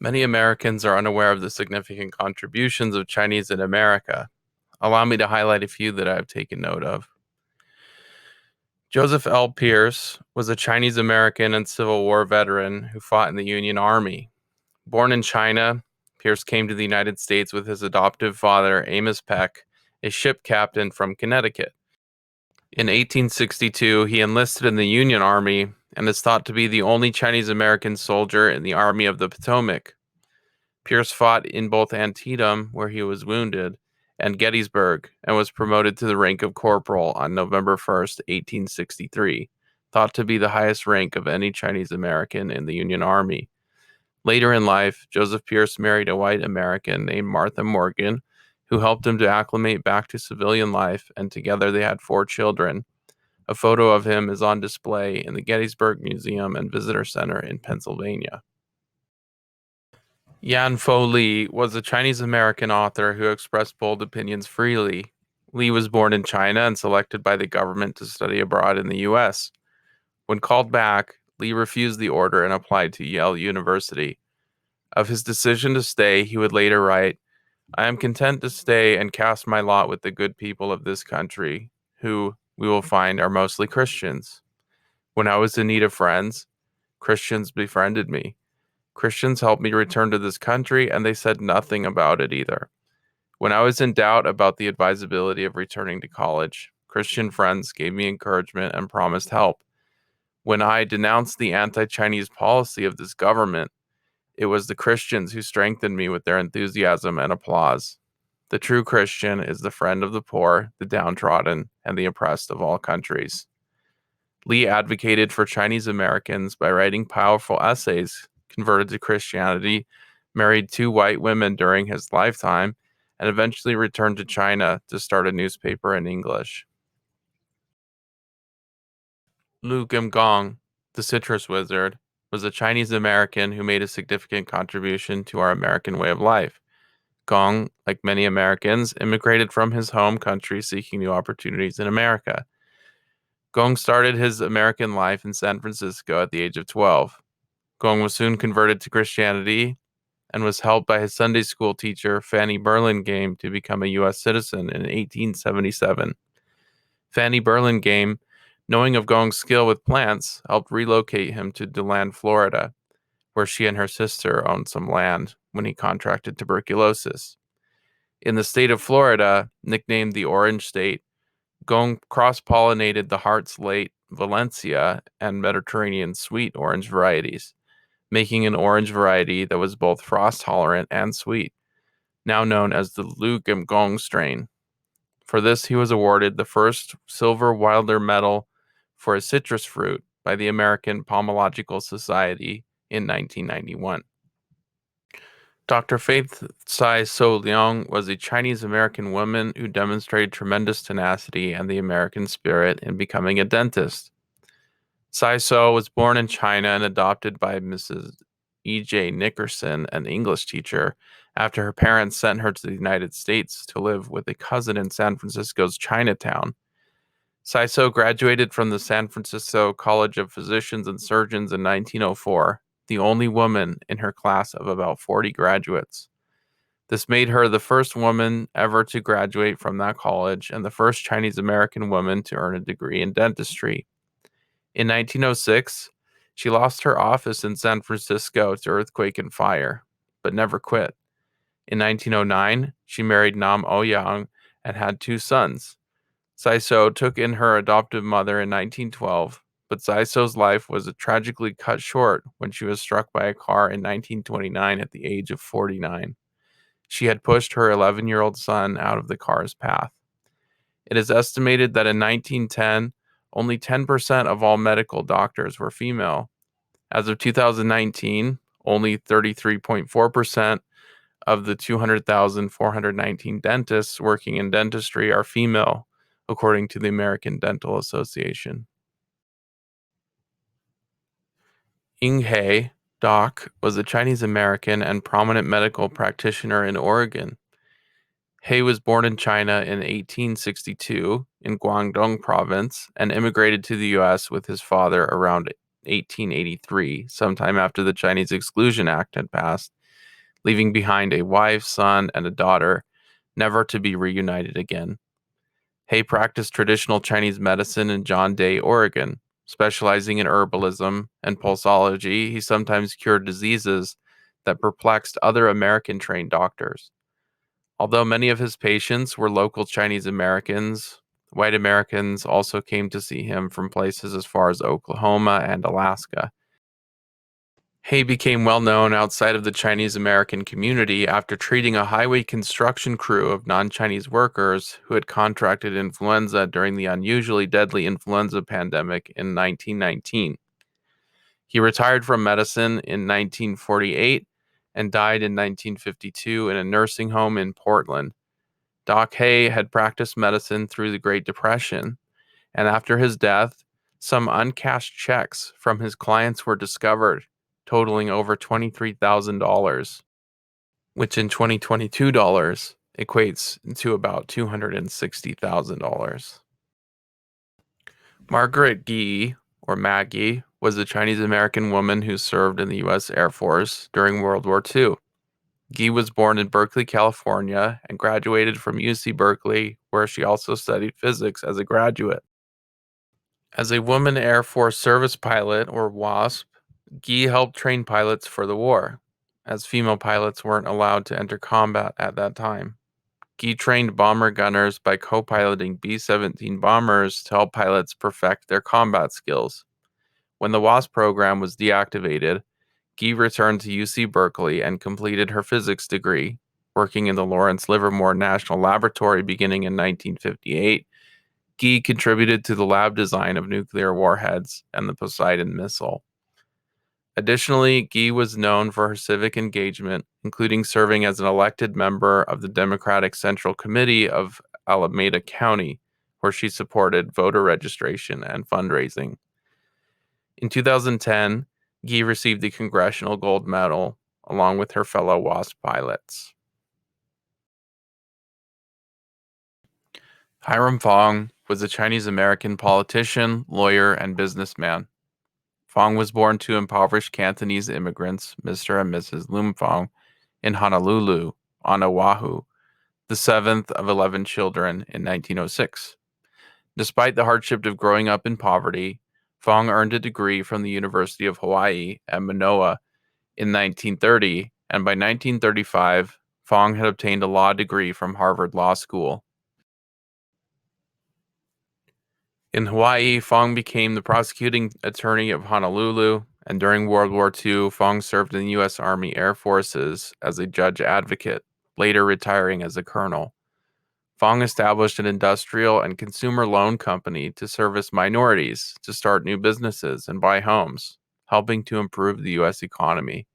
Many Americans are unaware of the significant contributions of Chinese in America. Allow me to highlight a few that I have taken note of. Joseph L. Pierce was a Chinese American and Civil War veteran who fought in the Union Army. Born in China, Pierce came to the United States with his adoptive father, Amos Peck, a ship captain from Connecticut. In 1862, he enlisted in the Union Army and is thought to be the only Chinese American soldier in the Army of the Potomac. Pierce fought in both Antietam, where he was wounded, and Gettysburg, and was promoted to the rank of corporal on November 1st, 1863, thought to be the highest rank of any Chinese American in the Union Army. Later in life, Joseph Pierce married a white American named Martha Morgan, who helped him to acclimate back to civilian life, and together they had 4 children. A photo of him is on display in the Gettysburg Museum and Visitor Center in Pennsylvania. Phou Lee was a Chinese-American author who expressed bold opinions freely. Lee was born in China and selected by the government to study abroad in the U.S. When called back, Lee refused the order and applied to Yale University. Of his decision to stay, he would later write, "I am content to stay and cast my lot with the good people of this country, who, we will find, are mostly Christians. When I was in need of friends, Christians befriended me. Christians helped me return to this country, and they said nothing about it either. When I was in doubt about the advisability of returning to college, Christian friends gave me encouragement and promised help. When I denounced the anti-Chinese policy of this government, it was the Christians who strengthened me with their enthusiasm and applause. The true Christian is the friend of the poor, the downtrodden, and the oppressed of all countries." Lee advocated for Chinese Americans by writing powerful essays, converted to Christianity, married 2 white women during his lifetime, and eventually returned to China to start a newspaper in English. Lue Gim Gong, the citrus wizard, was a Chinese American who made a significant contribution to our American way of life. Gong, like many Americans, immigrated from his home country seeking new opportunities in America. Gong started his American life in San Francisco at the age of 12. Gong was soon converted to Christianity and was helped by his Sunday school teacher, Fanny Burlingame, to become a U.S. citizen in 1877. Fanny Burlingame, knowing of Gong's skill with plants, helped relocate him to DeLand, Florida, where she and her sister owned some land when he contracted tuberculosis. In the state of Florida, nicknamed the Orange State, Gong cross-pollinated the Hart's Late Valencia and Mediterranean sweet orange varieties, making an orange variety that was both frost-tolerant and sweet, now known as the Lue Gim Gong strain. For this, he was awarded the first silver Wilder Medal for a citrus fruit by the American Pomological Society in 1991. Dr. Faith Sai So Leong was a Chinese-American woman who demonstrated tremendous tenacity and the American spirit in becoming a dentist. Sai So was born in China and adopted by Mrs. E.J. Nickerson, an English teacher, after her parents sent her to the United States to live with a cousin in San Francisco's Chinatown. Sai So graduated from the San Francisco College of Physicians and Surgeons in 1904, the only woman in her class of about 40 graduates. This made her the first woman ever to graduate from that college and the first Chinese American woman to earn a degree in dentistry. In 1906, she lost her office in San Francisco to earthquake and fire, but never quit. In 1909, she married Nam Ouyang and had 2 sons. Sai So took in her adoptive mother in 1912, but Sai So's life was tragically cut short when she was struck by a car in 1929 at the age of 49. She had pushed her 11-year-old son out of the car's path. It is estimated that in 1910, only 10% of all medical doctors were female. As of 2019, only 33.4% of the 200,419 dentists working in dentistry are female, according to the American Dental Association. Ying He, Doc, was a Chinese American and prominent medical practitioner in Oregon. He was born in China in 1862 in Guangdong province and immigrated to the U.S. with his father around 1883, sometime after the Chinese Exclusion Act had passed, leaving behind a wife, son, and a daughter, never to be reunited again. He practiced traditional Chinese medicine in John Day, Oregon. Specializing in herbalism and pulsology, he sometimes cured diseases that perplexed other American trained doctors. Although many of his patients were local Chinese Americans, white Americans also came to see him from places as far as Oklahoma and Alaska. Hay became well known outside of the Chinese American community after treating a highway construction crew of non Chinese workers who had contracted influenza during the unusually deadly influenza pandemic in 1919. He retired from medicine in 1948 and died in 1952 in a nursing home in Portland. Doc Hay had practiced medicine through the Great Depression, and after his death, some uncashed checks from his clients were discovered, totaling over $23,000, which in 2022 dollars equates to about $260,000. Margaret Gee, or Maggie, was a Chinese American woman who served in the U.S. Air Force during World War II. Gee was born in Berkeley, California, and graduated from UC Berkeley, where she also studied physics as a graduate. As a woman Air Force service pilot, or WASP, Gee helped train pilots for the war, as female pilots weren't allowed to enter combat at that time. Gee trained bomber gunners by co-piloting B-17 bombers to help pilots perfect their combat skills. When the WASP program was deactivated, Gee returned to UC Berkeley and completed her physics degree, working in the Lawrence Livermore National Laboratory beginning in 1958. Gee contributed to the lab design of nuclear warheads and the Poseidon missile. Additionally, Gee was known for her civic engagement, including serving as an elected member of the Democratic Central Committee of Alameda County, where she supported voter registration and fundraising. In 2010, Gee received the Congressional Gold Medal along with her fellow WASP pilots. Hiram Fong was a Chinese American politician, lawyer, and businessman. Fong was born to impoverished Cantonese immigrants, Mr. and Mrs. Lum Fong, in Honolulu, on Oahu, the seventh of 11 children in 1906. Despite the hardship of growing up in poverty, Fong earned a degree from the University of Hawaii at Manoa in 1930, and by 1935, Fong had obtained a law degree from Harvard Law School. In Hawaii, Fong became the prosecuting attorney of Honolulu, and during World War II, Fong served in the U.S. Army Air Forces as a judge advocate, later retiring as a colonel. Fong established an industrial and consumer loan company to service minorities to start new businesses and buy homes, helping to improve the U.S. economy.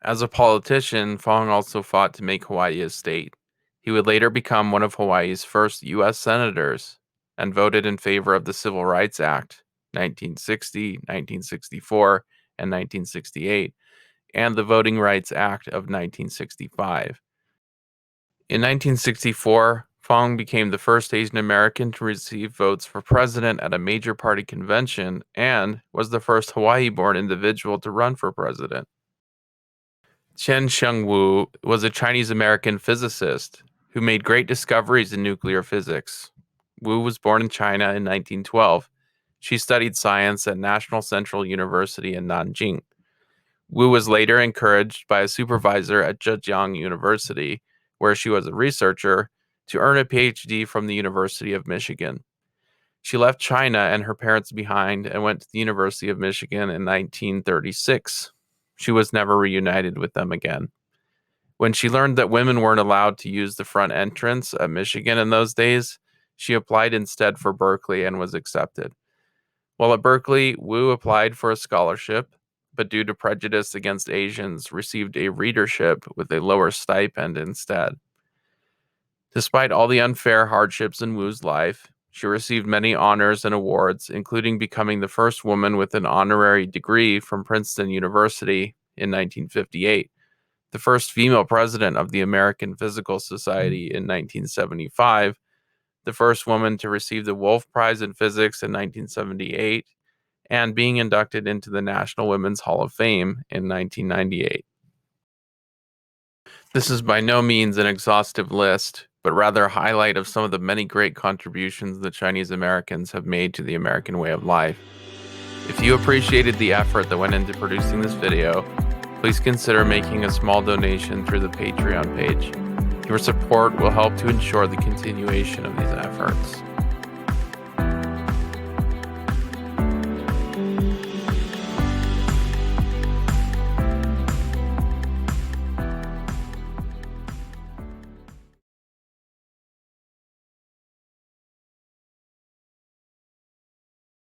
As a politician, Fong also fought to make Hawaii a state. He would later become one of Hawaii's first U.S. senators and voted in favor of the Civil Rights Act, 1960, 1964, and 1968, and the Voting Rights Act of 1965. In 1964, Fong became the first Asian American to receive votes for president at a major party convention and was the first Hawaii-born individual to run for president. Chien-Shiung Wu was a Chinese American physicist who made great discoveries in nuclear physics. Wu was born in China in 1912. She studied science at National Central University in Nanjing. Wu was later encouraged by a supervisor at Zhejiang University, where she was a researcher, to earn a PhD from the University of Michigan. She left China and her parents behind and went to the University of Michigan in 1936. She was never reunited with them again. When she learned that women weren't allowed to use the front entrance at Michigan in those days, she applied instead for Berkeley and was accepted. While at Berkeley, Wu applied for a scholarship, but due to prejudice against Asians, received a readership with a lower stipend instead. Despite all the unfair hardships in Wu's life, she received many honors and awards, including becoming the first woman with an honorary degree from Princeton University in 1958, the first female president of the American Physical Society in 1975, the first woman to receive the Wolf Prize in Physics in 1978, and being inducted into the National Women's Hall of Fame in 1998. This is by no means an exhaustive list, but rather a highlight of some of the many great contributions the Chinese Americans have made to the American way of life. If you appreciated the effort that went into producing this video, please consider making a small donation through the Patreon page. Your support will help to ensure the continuation of these efforts.